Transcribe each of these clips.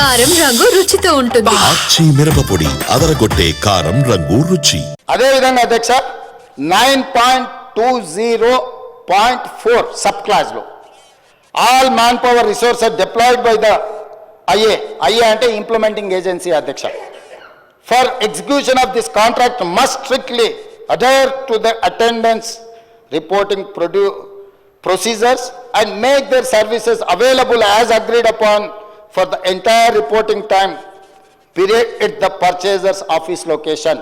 కారం రంగు రుచితో ఉంటుంది. ఆచి మిరపపొడి అదరగొట్టే కారం రంగు రుచి. అదే విధంగా అధ్యక్ష 9.20.4 సబ్ క్లాస్ లో all manpower resources deployed by the IA అంటే ఇంప్లిమెంటింగ్ ఏజెన్సీ అధ్యక్ష for execution of this contract must strictly adhere to the attendance reporting procedures and make their services available as agreed upon for the entire reporting time period at the purchaser's office location.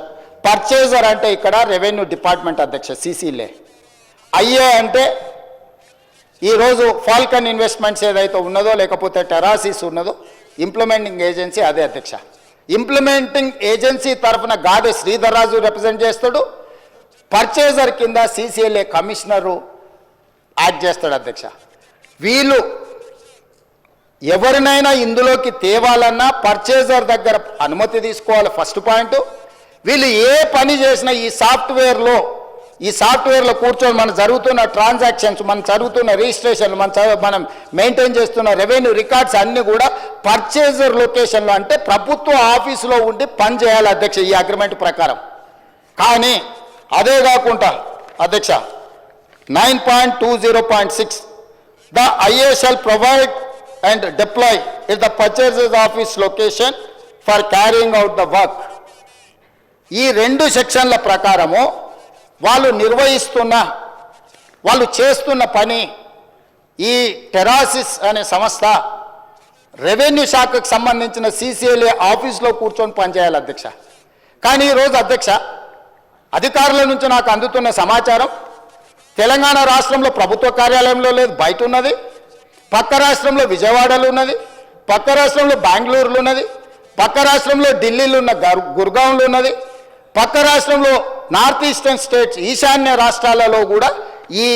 Purchaser ante ikkada revenue department adhyaksha CCLA. IA ante ee roju Falcon Investments edaithe unnado lekapothe Terrasis unnado implementing agency ade adhyaksha. Implementing agency tarafuna Gade Sridhar Raju represent chestadu. Purchaser kinda CCLA commissioner add చేస్తాడు అధ్యక్ష. వీళ్ళు ఎవరినైనా ఇందులోకి తేవాలన్నా purchaser దగ్గర అనుమతి తీసుకోవాలి first point. వీళ్ళు ఏ పని చేసినా ఈ సాఫ్ట్వేర్లో కూర్చొని మనం జరుగుతున్న ట్రాన్సాక్షన్స్, మనం జరుగుతున్న రిజిస్ట్రేషన్లు, మనం మెయింటైన్ చేస్తున్న రెవెన్యూ రికార్డ్స్ అన్నీ కూడా పర్చేజర్ లొకేషన్లో అంటే ప్రభుత్వ ఆఫీసులో ఉండి పని చేయాలి అధ్యక్ష ఈ అగ్రిమెంట్ ప్రకారం. కానీ అదే కాకుండా అధ్యక్ష 9.20.6 the IA shall provide and deploy at the purchaser's office location for carrying out the work. ఈ రెండు సెక్షన్ల ప్రకారము వాళ్ళు చేస్తున్న పని ఈ టెరాసిస్ అనే సంస్థ రెవెన్యూ శాఖకు సంబంధించిన CCLA ఆఫీస్లో కూర్చొని పనిచేయాలి అధ్యక్ష. కానీ ఈరోజు అధ్యక్ష అధికారుల నుంచి నాకు అందుతున్న సమాచారం తెలంగాణ రాష్ట్రంలో ప్రభుత్వ కార్యాలయంలో లేదు, బయట ఉన్నది. పక్క రాష్ట్రంలో విజయవాడలో ఉన్నది, పక్క రాష్ట్రంలో బెంగళూరులో ఉన్నది, పక్క రాష్ట్రంలో ఢిల్లీలో ఉన్న గుర్గాంలో ఉన్నది, పక్క రాష్ట్రంలో నార్త్ ఈస్టర్న్ స్టేట్స్ ఈశాన్య రాష్ట్రాలలో కూడా ఈ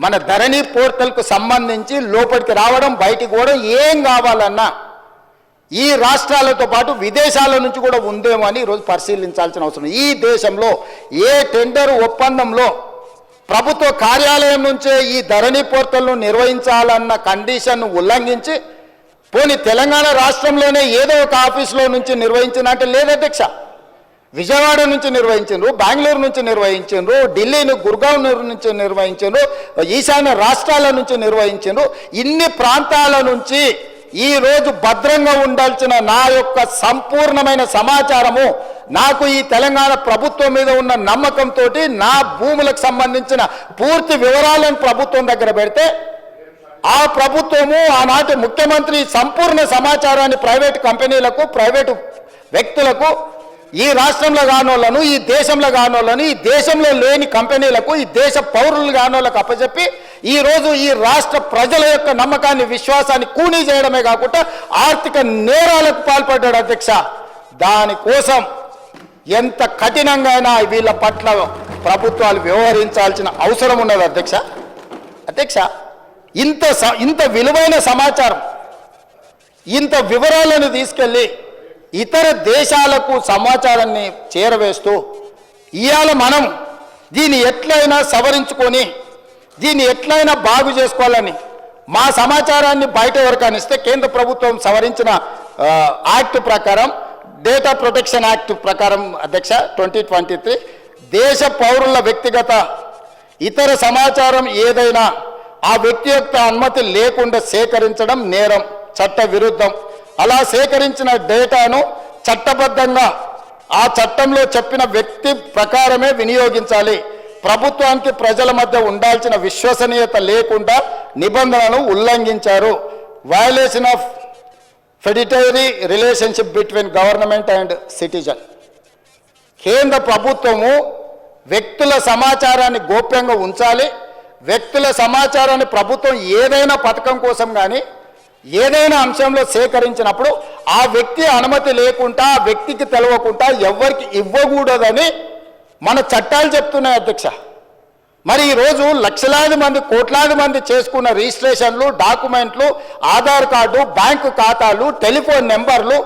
మన ధరణి పోర్టల్కు సంబంధించి లోపలికి రావడం బయటికి పోవడం ఏం కావాలన్నా ఈ రాష్ట్రాలతో పాటు విదేశాల నుంచి కూడా ఉందేమో అని ఈరోజు పరిశీలించాల్సిన అవసరం. ఈ దేశంలో ఏ టెండర్ ఒప్పందంలో ప్రభుత్వ కార్యాలయం నుంచే ఈ ధరణి పోర్టల్ను నిర్వహించాలన్న కండిషన్ను ఉల్లంఘించి పోనీ తెలంగాణ రాష్ట్రంలోనే ఏదో ఒక ఆఫీసులో నుంచి నిర్వహించిన అంటే లేదు అధ్యక్ష. విజయవాడ నుంచి నిర్వహించారు, బెంగళూరు నుంచి నిర్వహించారు, ఢిల్లీని గుర్గావ్ నుంచి నిర్వహించారు, ఈశాన్య రాష్ట్రాల నుంచి నిర్వహించారు. ఇన్ని ప్రాంతాల నుంచి ఈరోజు భద్రంగా ఉండాల్సిన నా యొక్క సంపూర్ణమైన సమాచారము నాకు ఈ తెలంగాణ ప్రభుత్వం మీద ఉన్న నమ్మకంతో నా భూములకు సంబంధించిన పూర్తి వివరాలను ప్రభుత్వం దగ్గర పెడితే ఆ ప్రభుత్వము ఆనాటి ముఖ్యమంత్రి సంపూర్ణ సమాచారాన్ని ప్రైవేటు కంపెనీలకు, ప్రైవేటు వ్యక్తులకు, ఈ రాష్ట్రంలో కానోళ్లను, ఈ దేశంలో కానోళ్లను, ఈ దేశంలో లేని కంపెనీలకు, ఈ దేశ పౌరులు కానోళ్ళకు అప్పచెప్పి ఈరోజు ఈ రాష్ట్ర ప్రజల యొక్క నమ్మకాన్ని, విశ్వాసాన్ని కూనీ చేయడమే కాకుండా ఆర్థిక నేరాలకు పాల్పడ్డాడు అధ్యక్ష. దానికోసం ఎంత కఠినంగా వీళ్ళ పట్ల ప్రభుత్వాలు వ్యవహరించాల్సిన అవసరం ఉన్నది అధ్యక్ష. ఇంత విలువైన సమాచారం, ఇంత వివరాలను తీసుకెళ్ళి ఇతర దేశాలకు సమాచారాన్ని చేరవేస్తూ ఇవాళ మనం దీన్ని ఎట్లయినా సవరించుకొని దీన్ని ఎట్లయినా బాగు చేసుకోవాలని మా సమాచారాన్ని బయట ఎవరికైనా ఇస్తే కేంద్ర ప్రభుత్వం సవరించిన యాక్ట్ ప్రకారం, డేటా ప్రొటెక్షన్ యాక్ట్ ప్రకారం అధ్యక్ష 2023 దేశ పౌరుల వ్యక్తిగత ఇతర సమాచారం ఏదైనా ఆ వ్యక్తి యొక్క అనుమతి లేకుండా సేకరించడం నేరం, చట్ట విరుద్ధం. అలా సేకరించిన డేటాను చట్టబద్ధంగా ఆ చట్టంలో చెప్పిన వ్యక్తి ప్రకారమే వినియోగించాలి. ప్రభుత్వానికి ప్రజల మధ్య ఉండాల్సిన విశ్వసనీయత లేకుండా నిబంధనలను ఉల్లంఘించారు. Violation of fiduciary relationship between government and citizen. కేంద్ర ప్రభుత్వము వ్యక్తుల సమాచారాన్ని గోప్యంగా ఉంచాలి. వ్యక్తుల సమాచారాన్ని ప్రభుత్వం ఏదైనా పథకం కోసం కానీ ఏదైనా అంశంలో సేకరించినప్పుడు ఆ వ్యక్తి అనుమతి లేకుండా, ఆ వ్యక్తికి తెలవకుండా ఎవరికి ఇవ్వకూడదని మన చట్టాలు చెప్తున్నాయి అధ్యక్ష. మరి ఈరోజు లక్షలాది మంది, కోట్లాది మంది చేసుకున్న రిజిస్ట్రేషన్లు, డాక్యుమెంట్లు, ఆధార్ కార్డు, బ్యాంకు ఖాతాలు, టెలిఫోన్ నెంబర్లు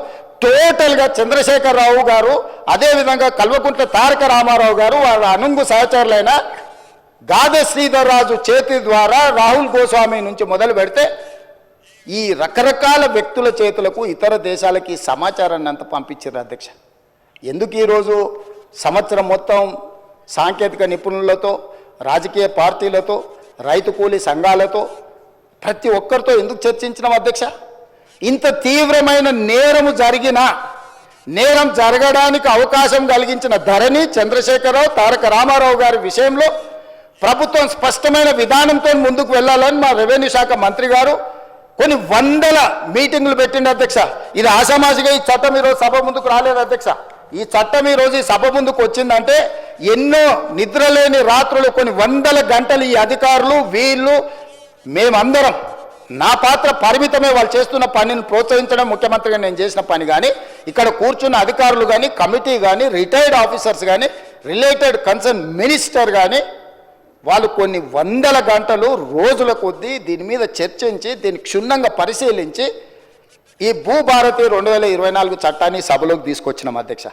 టోటల్గా చంద్రశేఖరరావు గారు, అదేవిధంగా కల్వకుంట్ల తారక రామారావు గారు, వారి అనుంగు సహచరులైన గాదె శ్రీధర్ రాజు చేతి ద్వారా రాహుల్ గోస్వామి నుంచి మొదలు పెడితే ఈ రకరకాల వ్యక్తుల చేతులకు ఇతర దేశాలకి ఈ సమాచారాన్ని అంతా పంపించారు అధ్యక్ష. ఎందుకు ఈరోజు సంవత్సరం మొత్తం సాంకేతిక నిపుణులతో, రాజకీయ పార్టీలతో, రైతు కూలీ సంఘాలతో, ప్రతి ఒక్కరితో ఎందుకు చర్చించినాం అధ్యక్ష? ఇంత తీవ్రమైన నేరం జరగడానికి అవకాశం కలిగించిన ధరణి, చంద్రశేఖరరావు, తారక రామారావు గారి విషయంలో ప్రభుత్వం స్పష్టమైన విధానంతో ముందుకు వెళ్ళాలని మా రెవెన్యూ శాఖ మంత్రి గారు కొన్ని వందల మీటింగులు పెట్టిండు అధ్యక్ష. ఇది ఆషామాషిగా ఈ చట్టం ఈరోజు సభ ముందుకు రాలేదు అధ్యక్ష. ఈ చట్టం ఈరోజు ఈ సభ ముందుకు వచ్చిందంటే ఎన్నో నిద్రలేని రాత్రులు, కొన్ని వందల గంటలు ఈ అధికారులు, వీళ్ళు, మేమందరం, నా పాత్ర పరిమితమే, వాళ్ళు చేస్తున్న పనిని ప్రోత్సహించడం ముఖ్యమంత్రిగా నేను చేసిన పని. కానీ ఇక్కడ కూర్చున్న అధికారులు కానీ, కమిటీ కానీ, రిటైర్డ్ ఆఫీసర్స్ కానీ, రిలేటెడ్ కన్సర్న్ మినిస్టర్ కానీ, వాళ్ళు కొన్ని వందల గంటలు, రోజుల కొద్దీ దీని మీద చర్చించి, దీన్ని క్షుణ్ణంగా పరిశీలించి ఈ భూభారతి 2024 చట్టాన్ని సభలోకి తీసుకొచ్చినాం అధ్యక్ష.